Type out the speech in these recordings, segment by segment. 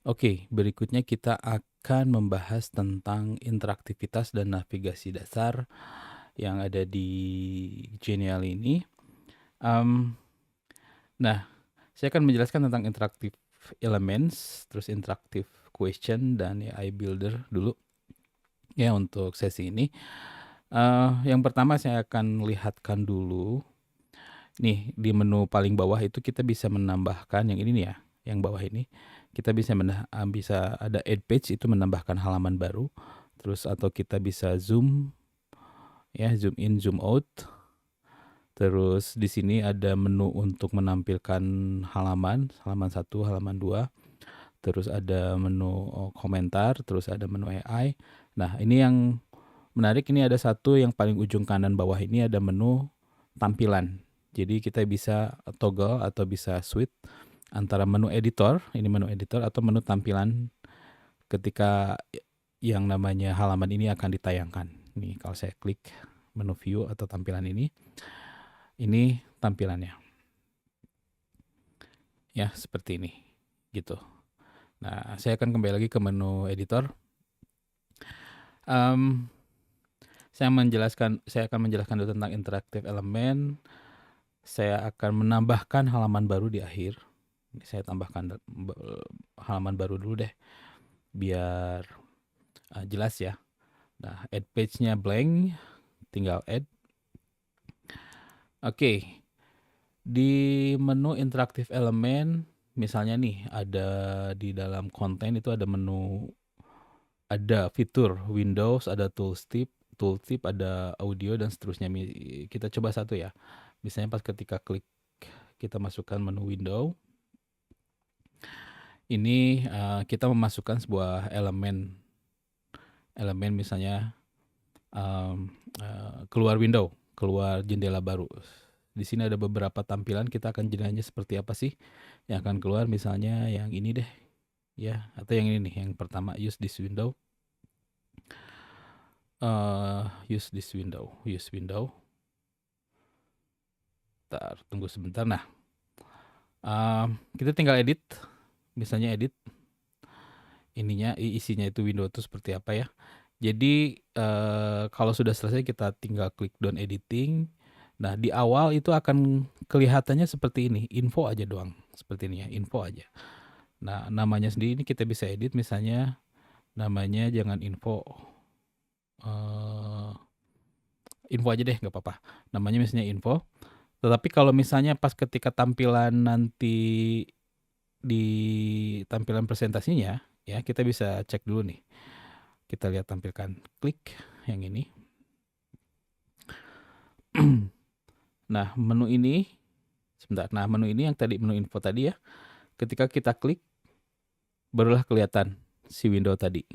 Oke, berikutnya kita akan membahas tentang interaktivitas dan navigasi dasar yang ada di Genial ini. Em, nah, saya akan menjelaskan tentang interactive elements, terus interactive question, dan AI builder dulu ya untuk sesi ini. Yang pertama saya akan lihatkan dulu, nih di menu paling bawah itu kita bisa menambahkan yang ini nih ya, yang bawah ini. Kita bisa bisa ada add page, itu menambahkan halaman baru. Terus atau kita bisa zoom ya, zoom in, zoom out. Terus di sini ada menu untuk menampilkan halaman, halaman 1, halaman 2. Terus ada menu komentar, terus ada menu AI. Nah, ini yang menarik, ini ada satu yang paling ujung kanan bawah ini ada menu tampilan. Jadi kita bisa toggle atau bisa switch antara menu editor, ini menu editor, atau menu tampilan ketika yang namanya halaman ini akan ditayangkan. Nih kalau saya klik menu view atau tampilan ini tampilannya. Ya, seperti ini. Gitu. Nah, saya akan kembali lagi ke menu editor. Um, saya akan menjelaskan dulu tentang interactive element. Saya akan menambahkan halaman baru di akhir. Ini saya tambahkan halaman baru dulu deh, biar jelas ya. Nah, add page-nya blank, tinggal add. Oke, di menu interactive element, misalnya nih ada di dalam konten itu ada menu, ada fitur Windows, ada tooltip, ada audio dan seterusnya. Kita coba satu ya. Misalnya pas ketika klik kita masukkan menu window, ini kita memasukkan sebuah elemen misalnya keluar window, keluar jendela baru. Di sini ada beberapa tampilan, kita akan jendelanya seperti apa sih yang akan keluar. Misalnya yang ini deh ya, atau yang ini nih, yang pertama, use this window. Use window. Ntar tunggu sebentar. Nah, kita tinggal edit, misalnya edit ininya, isinya itu window itu seperti apa ya. Jadi kalau sudah selesai kita tinggal klik done editing. Nah, di awal itu akan kelihatannya seperti ini, info aja doang, seperti ini ya, info aja. Nah, namanya sendiri ini kita bisa edit, misalnya namanya jangan info, info aja deh, nggak apa-apa. Namanya misalnya info. Tetapi kalau misalnya pas ketika tampilan nanti di tampilan presentasinya, ya kita bisa cek dulu nih. Kita lihat tampilkan, klik yang ini. Nah, menu ini, sebentar. Nah, menu ini yang tadi, menu info tadi ya. Ketika kita klik, barulah kelihatan si window tadi.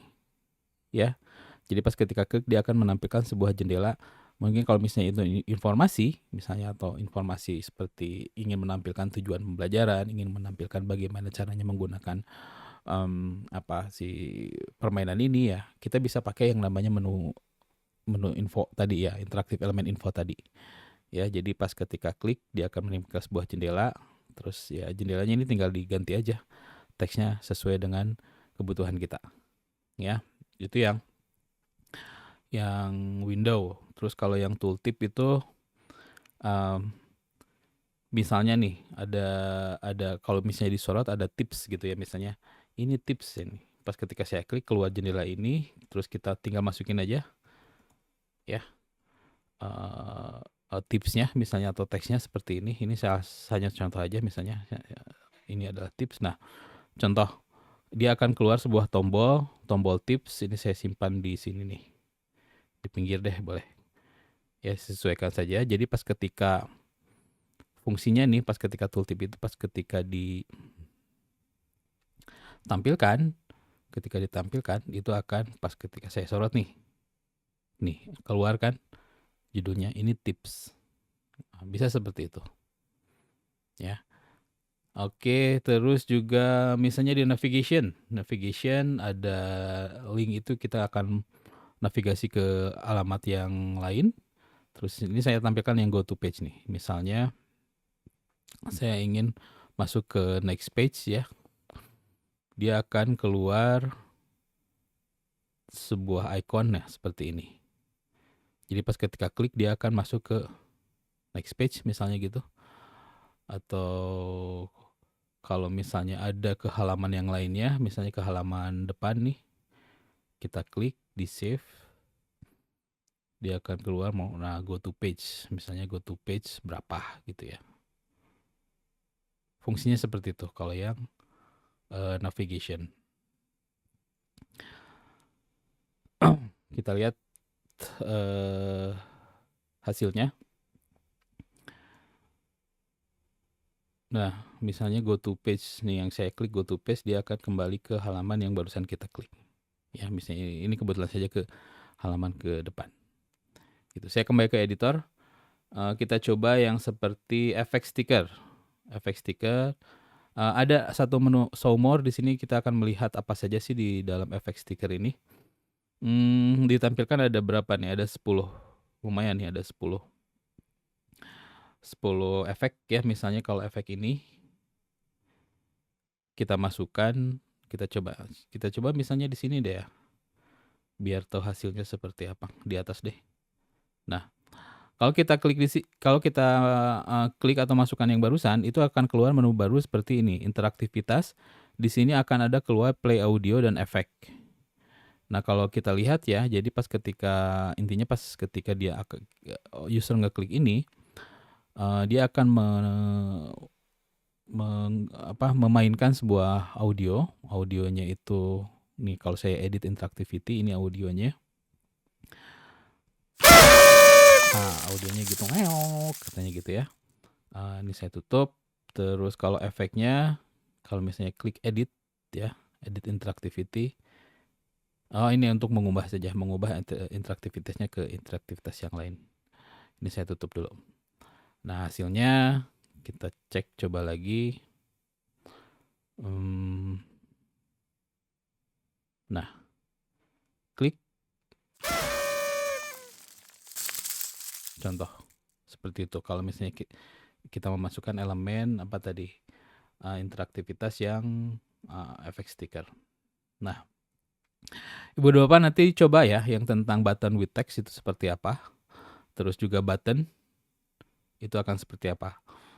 Ya. Jadi pas ketika klik, dia akan menampilkan sebuah jendela. Mungkin kalau misalnya itu informasi, misalnya, atau informasi seperti ingin menampilkan tujuan pembelajaran, ingin menampilkan bagaimana caranya menggunakan si permainan ini ya, kita bisa pakai yang namanya menu info tadi ya, interaktif elemen info tadi. Ya, jadi pas ketika klik dia akan menimbulkan sebuah jendela, terus ya jendelanya ini tinggal diganti aja teksnya sesuai dengan kebutuhan kita. Ya, itu yang window. Terus kalau yang tooltip itu misalnya nih ada kalau misalnya disorot ada tips gitu ya, misalnya ini tips ini. Pas ketika saya klik keluar jendela ini, terus kita tinggal masukin aja ya tipsnya misalnya atau teksnya seperti ini. Ini saya hanya contoh aja, misalnya ini adalah tips. Nah, contoh dia akan keluar sebuah tombol tips. Ini saya simpan di sini nih, di pinggir deh, boleh ya, sesuaikan saja. Jadi pas ketika fungsinya nih, pas ketika tooltip itu pas ketika ditampilkan itu akan pas ketika saya sorot nih keluar kan judulnya, ini tips. Bisa seperti itu ya. Oke, terus juga misalnya di navigation ada link, itu kita akan navigasi ke alamat yang lain. Terus ini saya tampilkan yang go to page nih. Misalnya saya ingin masuk ke next page ya. dia akan keluar sebuah icon ya seperti ini. Jadi pas ketika klik dia akan masuk ke next page misalnya gitu. Atau kalau misalnya ada ke halaman yang lainnya, misalnya ke halaman depan nih, kita klik di save, dia akan keluar mau go to page, misalnya go to page berapa gitu ya. Fungsinya seperti itu kalau yang navigation. Kita lihat hasilnya. Nah, misalnya go to page nih yang saya klik go to page, dia akan kembali ke halaman yang barusan kita klik. Ya, misalnya ini kebetulan saja ke halaman ke depan. Gitu. Saya kembali ke editor. Kita coba yang seperti efek stiker. Efek stiker. Ada satu menu show more di sini kita akan melihat apa saja sih di dalam efek stiker ini. Ditampilkan ada berapa nih? Ada 10. Lumayan nih ada 10 efek ya. Misalnya kalau efek ini kita masukkan, kita coba misalnya di sini deh ya. Biar tahu hasilnya seperti apa. Di atas deh. Nah, kalau kita klik atau masukkan yang barusan, itu akan keluar menu baru seperti ini, interaktivitas. Di sini akan ada keluar play audio dan efek. Nah, kalau kita lihat ya, jadi intinya pas ketika user ngeklik ini, dia akan memainkan sebuah audionya itu nih. Kalau saya edit interactivity, ini audionya. Audionya gitu ngeok katanya gitu ya. Ini saya tutup. Terus kalau efeknya, kalau misalnya klik edit ya, edit interactivity. Ini untuk mengubah interaktivitasnya ke interaktivitas yang lain. Ini saya tutup dulu. Nah, hasilnya kita cek coba lagi. Nah, klik. Contoh seperti itu. Kalau misalnya kita memasukkan elemen apa tadi, interaktivitas yang efek stiker. Nah, Ibu dan Bapak nanti coba ya yang tentang button with text itu seperti apa. Terus juga button itu akan seperti apa.